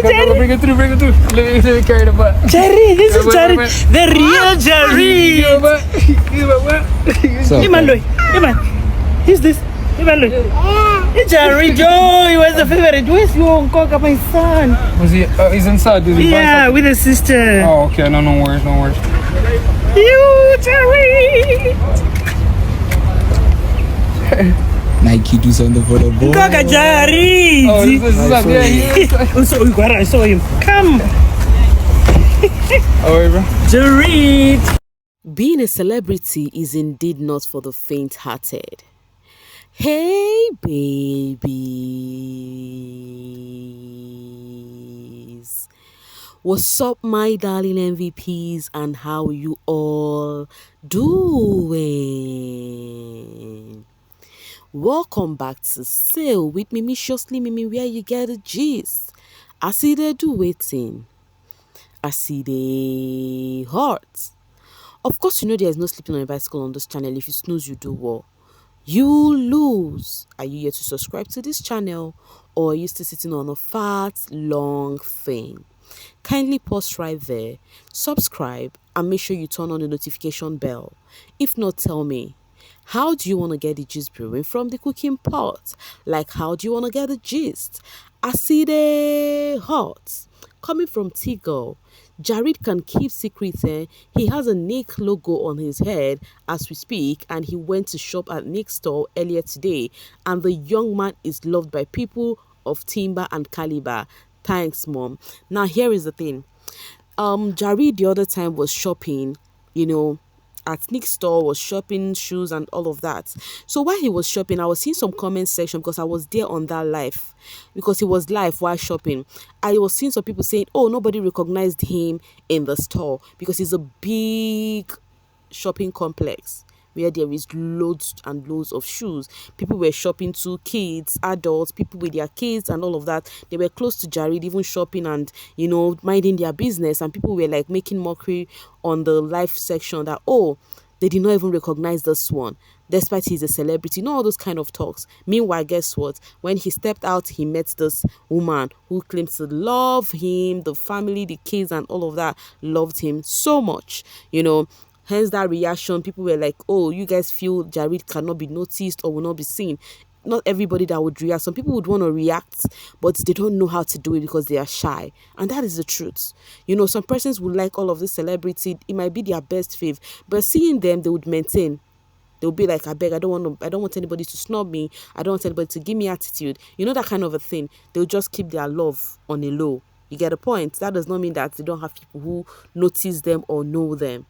Bring it through. Let me carry the butt. Jerry, this is Jerry. The real Jerry. Who's this? Hey, Jerry Joe, he was the favorite. Where's your uncle, my son? Was he? He's inside. Yeah, with his sister. Oh, okay. No worries. You, Jerry. Nike do something for the boy. Gaga Jerry. Oh, this is up. Yeah. I saw him. Come. How are you, bro? Jerry. Being a celebrity is indeed not for the faint-hearted. Hey, babies. What's up, my darling MVPs, and how you all doing? Welcome back to Sail with Mimi Shostly Mimi, where you get a gist. I see they do waiting. I see they hurt. Of course, you know there is no sleeping on a bicycle on this channel. If you snooze, you do what? You lose. Are you yet to subscribe to this channel, or are you still sitting on a fat, long thing? Kindly pause right there, subscribe, and make sure you turn on the notification bell. If not, tell me, how do you want to get the gist brewing from the cooking pot? Like, how do you want to get the gist? I see the hot. Coming from T-Girl, Jared can keep secrets. He has a Nick logo on his head as we speak, and he went to shop at Nick's store earlier today, and the young man is loved by people of timber and caliber. Thanks, Mom. Now, here is the thing. Jared the other time was shopping, at Nick's store, was shopping shoes and all of that. So while he was shopping, I was seeing some comment section because I was there on that live, because he was live while shopping. I was seeing some people saying, oh, nobody recognized him in the store because it's a big shopping complex where there is loads and loads of shoes. People were shopping to kids, adults, people with their kids and all of that. They were close to Jared, even shopping and, minding their business. And people were like making mockery on the live section that, oh, they did not even recognize this one, despite he's a celebrity. All those kind of talks. Meanwhile, guess what? When he stepped out, he met this woman who claims to love him, the family, the kids and all of that loved him so much, Hence that reaction. People were like, oh, you guys feel Jared cannot be noticed or will not be seen. Not everybody that would react. Some people would want to react, but they don't know how to do it because they are shy. And that is the truth. Some persons would like all of this celebrity. It might be their best fave. But seeing them, they would maintain. They'll be like, I beg, I don't want anybody to snub me. I don't want anybody to give me attitude. That kind of a thing. They'll just keep their love on a low. You get a point? That does not mean that they don't have people who notice them or know them.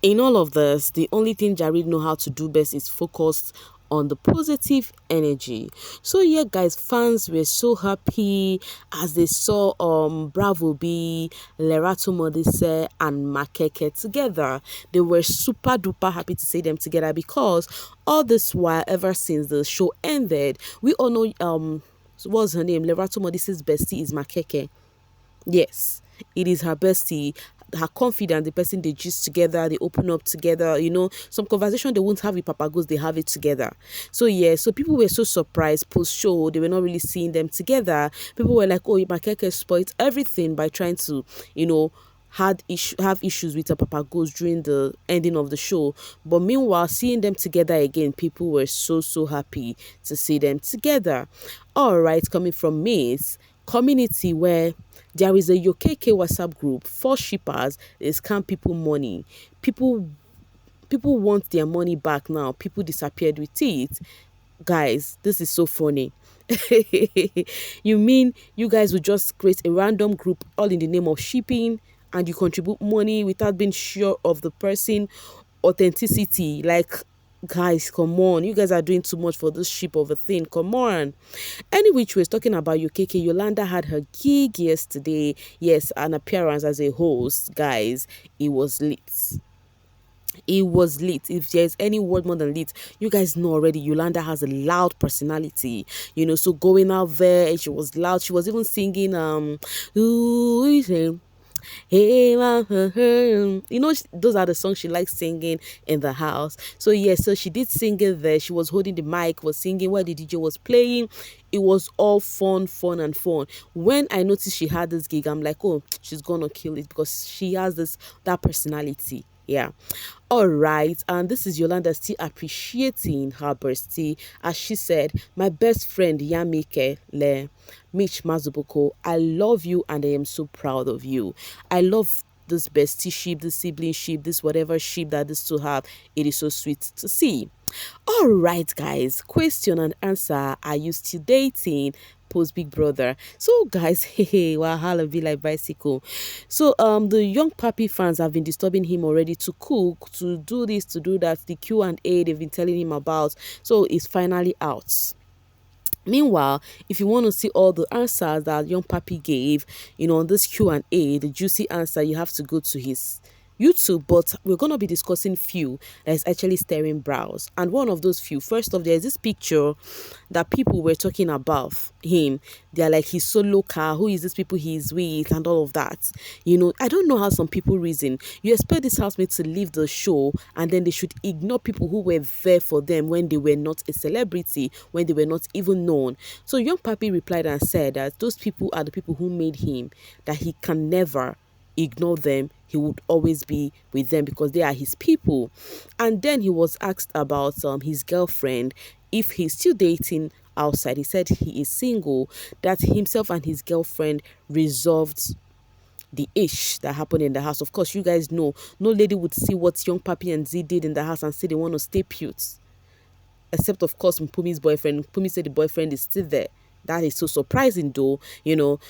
In all of this, the only thing Jared know how to do best is focus on the positive energy. So yeah, guys, fans were so happy as they saw Bravo B, Lerato Modise and Makeke together. They were super duper happy to see them together because all this while, ever since the show ended, we all know what's her name? Lerato Modise's bestie is Makeke. Yes, it is her bestie. Her confidence, the person they gist together, they open up together, some conversation they won't have with Papagos, they have it together. So yeah, so people were so surprised post-show, they were not really seeing them together. People were like, oh, Makeke spoiled everything by trying to, have issues with the Papagos during the ending of the show. But meanwhile, seeing them together again, people were so happy to see them together. All right, coming from Miss community where there is a Yokeke WhatsApp group for shippers. They scam people money. People want their money back now. People disappeared with it. Guys, this is so funny. You mean you guys would just create a random group all in the name of shipping and you contribute money without being sure of the person authenticity? Like, guys, come on, you guys are doing too much for this ship of a thing. Come on. Any which way, talking about UKK, Yolanda had her gig yesterday. Yes, an appearance as a host. Guys, it was lit. It was lit. If there's any word more than lit, you guys know already Yolanda has a loud personality, so going out there, she was loud. She was even singing Hey, you know, those are the songs she likes singing in the house. So yeah, so she did sing it there. She was holding the mic, was singing while the DJ was playing. It was all fun, fun, and fun. When I noticed she had this gig, I'm like, oh, she's gonna kill it because she has that personality. Yeah. All right. And this is Yolanda still appreciating her birthday. As she said, my best friend Yamike Le Mitch Mazubuko, I love you and I am so proud of you. I love this bestie ship, this sibling ship, this whatever ship that these two have. It is so sweet to see. All right, guys. Question and answer. Are you still dating? Post Big Brother. So, guys, hey, wahala be like bicycle. So, the young Pappy fans have been disturbing him already to cook, to do this, to do that. The Q&A they've been telling him about. So, it's finally out. Meanwhile, if you want to see all the answers that young Pappy gave, on this Q&A, the juicy answer, you have to go to his YouTube. But we're going to be discussing few that is actually staring brows. And one of those few, first off, there's this picture that people were talking about him. They're like, he's so local. Who is this people he's with and all of that? I don't know how some people reason. You expect this housemate to leave the show and then they should ignore people who were there for them when they were not a celebrity, when they were not even known. So young Pappy replied and said that those people are the people who made him, that he can never ignore them. He would always be with them because they are his people. And then he was asked about his girlfriend, if he's still dating outside. He said he is single, that himself and his girlfriend resolved the ish that happened in the house. Of course, you guys know no lady would see what young Pappy and Z did in the house and say they want to stay pute, except of course Mpumi's boyfriend. Mpumi said the boyfriend is still there. That is so surprising though.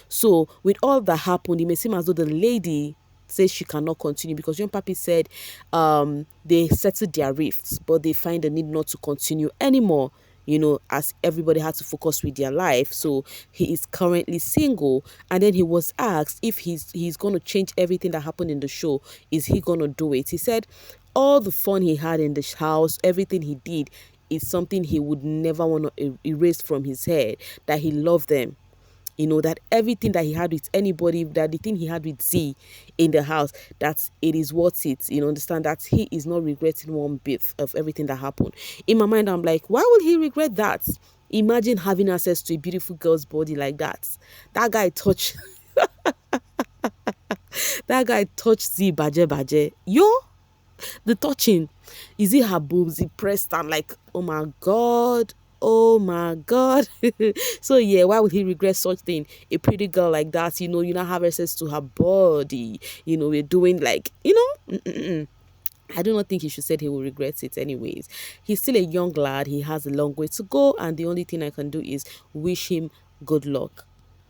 So with all that happened, it may seem as though the lady says she cannot continue because young Pappy said they settled their rifts, but they find the need not to continue anymore. As everybody had to focus with their life. So he is currently single. And then he was asked if he's going to change everything that happened in the show. Is he going to do it? He said all the fun he had in the house, everything he did, is something he would never want to erase from his head, that he loved them. That everything that he had with anybody, that the thing he had with Z in the house, that it is worth it. Understand that he is not regretting one bit of everything that happened. In my mind, I'm like, why would he regret that? Imagine having access to a beautiful girl's body like that. That guy touched, that guy touched Z baje baje. Yo, the touching, is it her boobs? He pressed and like, oh my god, oh my god. So yeah, why would he regret such thing? A pretty girl like that, you not have access to her body. We're doing like, I do not think he should say he will regret it anyways. He's still a young lad. He has a long way to go, and the only thing I can do is wish him good luck.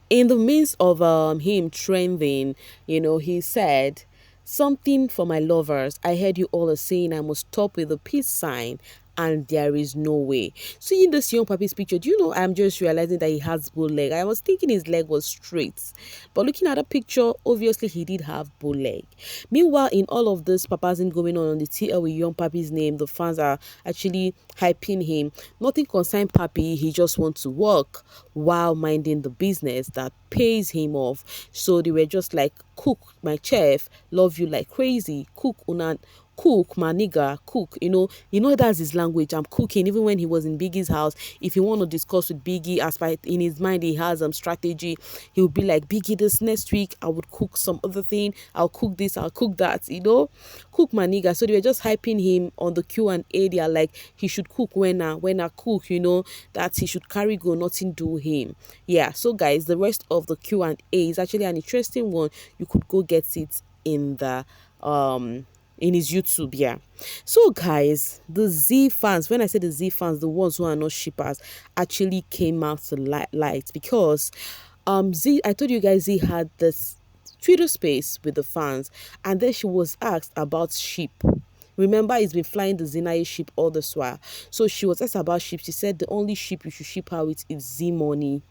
In the midst of him trending, he said, something for my lovers. I heard you all are saying I must stop with the peace sign, and there is no way. Seeing this young Pappy's picture, do you know, I'm just realizing that he has bow leg. I was thinking his leg was straight, but looking at the picture, obviously he did have bow leg. Meanwhile, in all of this papazing going on the TL with young Pappy's name, the fans are actually hyping him. Nothing concerned Pappy. He just wants to work while minding the business that pays him off. So they were just like, cook my chef, love you like crazy, cook una, cook my nigga, cook. That's his language. I'm cooking. Even when he was in Biggie's house, if you want to discuss with Biggie, as by in his mind he has strategy, he would be like, Biggie, this next week I would cook some other thing, I'll cook this, I'll cook that, cook my nigga. So they were just hyping him on the Q&A. They are like, he should cook when I cook, that he should carry go, nothing do him. Yeah, so guys, the rest of the Q&A is actually an interesting one. You could go get it in the in his YouTube. Yeah. So guys, the Z fans, when I say the Z fans, the ones who are not shippers, actually came out to light because Z, I told you guys, Z had this Twitter space with the fans, and then she was asked about ship. Remember, he's been flying the Zinai ship all this while. So she was asked about ship. She said the only ship you should ship her with is Z Money.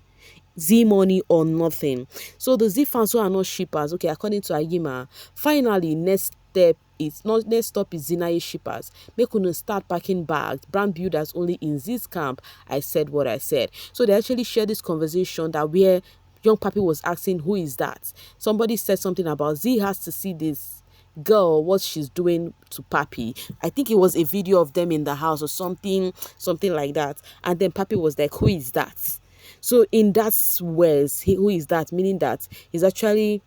Z Money or nothing. So the Z fans who are not shippers, okay, according to Ayima, finally next stop is Zinai shippers. Make you start packing bags. Brand builders only in Z's camp. I said what I said. So they actually shared this conversation that where Youngpappi was asking, who is that? Somebody said something about Z has to see this girl, what she's doing to Papy. I think it was a video of them in the house or something like that. And then Papy was like, who is that? So in that words, who is that? Meaning that he's actually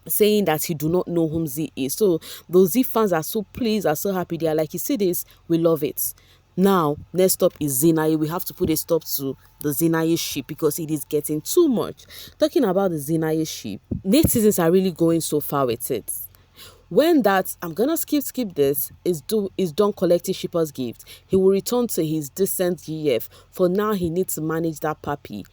saying that he do not know whom Z is. So those Z fans are so pleased, are so happy. They are like, you see this, we love it. Now, next stop is Zinaye. We have to put a stop to the Zinaye ship because it is getting too much. Talking about the Zinaye ship, netizens are really going so far with it. When that, I'm gonna skip this, is done collecting shipper's gift, he will return to his decent GF. For now, he needs to manage that Papy,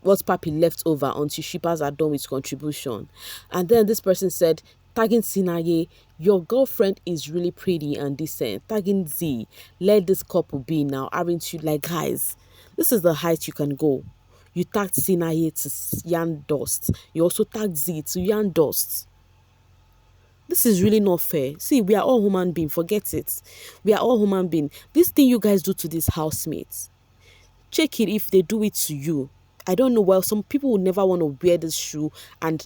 what Papy left over until shippers are done with contribution. And then this person said, tagging Sinaye, your girlfriend is really pretty and decent. Tagging Z, let this couple be now, aren't you? Like, guys, this is the height you can go. You tagged Sinaye to Yan Dust. You also tagged Z to Yan Dust. This is really not fair. See, we are all human beings. Forget it. We are all human beings. This thing you guys do to these housemates, check it if they do it to you. I don't know. Well, some people would never want to wear this shoe and,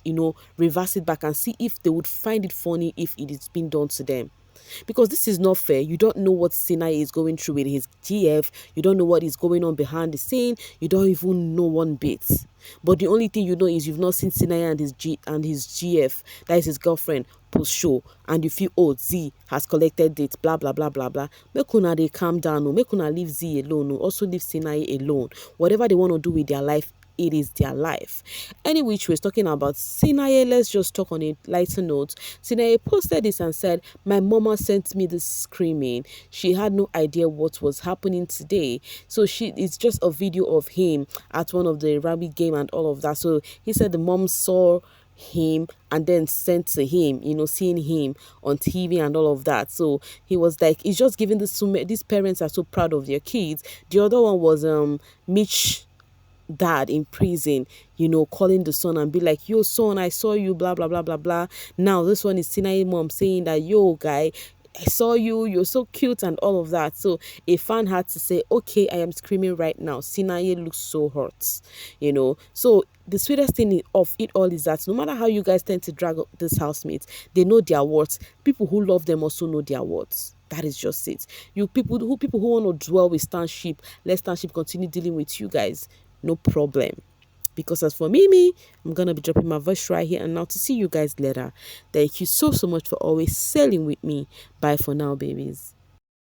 reverse it back and see if they would find it funny if it is being done to them. Because this is not fair. You don't know what Sinai is going through with his GF. You don't know what is going on behind the scene. You don't even know one bit. But the only thing you know is you've not seen Sinai and his GF, that is his girlfriend, post show, and you feel, oh, Z has collected it, blah blah blah blah blah. Make una they calm down, no. Make una leave Z alone, no. Also leave Sinai alone. Whatever they want to do with their life, it is their life. Any which was talking about Sinaye, let's just talk on a lighter note. Sinaye posted this and said, my mama sent me this screaming. She had no idea what was happening today. So it's just a video of him at one of the rugby game and all of that. So he said the mom saw him and then sent to him, seeing him on TV and all of that. So he was like, he's just giving this to these parents are so proud of their kids. The other one was Mitch dad in prison, calling the son and be like, yo son, I saw you, blah blah blah blah blah. Now this one is Sinai mom saying that, yo guy, I saw you, you're so cute and all of that. So a fan had to say, okay, I am screaming right now, Sinai looks so hurt, So the sweetest thing of it all is that no matter how you guys tend to drag up these housemates, they know their worth. People who love them also know their worth. That is just it. People who want to dwell with Stanship, let Stanship continue dealing with you guys. No problem. Because as for me, I'm gonna be dropping my voice right here and now to see you guys later. Thank you so much for always sailing with me. Bye for now, babies.